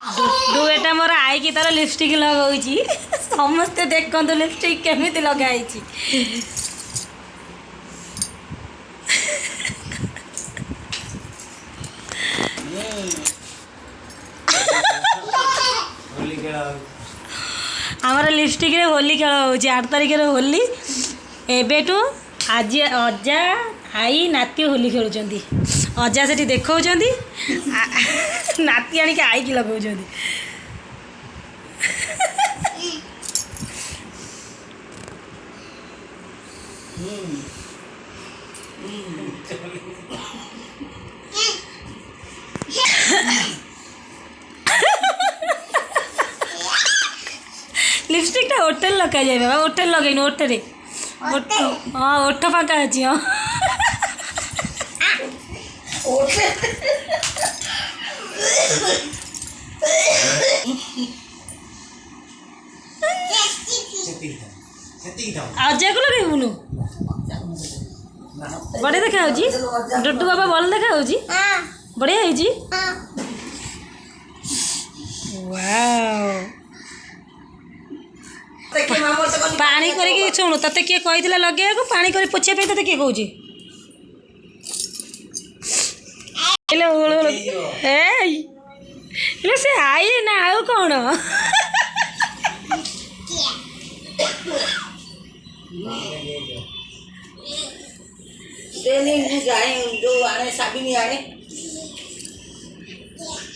डुडू एटा मोर आई की तार लिपस्टिक लगाउची समस्ते देखंतु लिपस्टिक केमिति लगाइची। आमर लिपस्टिक रे होली खेल होची 8 तारिख रे होली एबेटू आज अजा आई नाती होली खेलुचंदी। अजा सेठी देखौचंदी नाती आनी के आई की लगाउचंदी। लिपस्टिक टा होटल लगा जाए बाबा होटल लगेन होटल हाँ ओठ फाँका अच्छी हाँ अजा को लगे बुनु बड़े देखा डुडू बाबा भल देखा बढ़िया है पानी करके शुणु तते किए कही लगे पानी कर पोछे पे तते किए कहूँ से आई ना आउ कौन जो आने साबिनी आने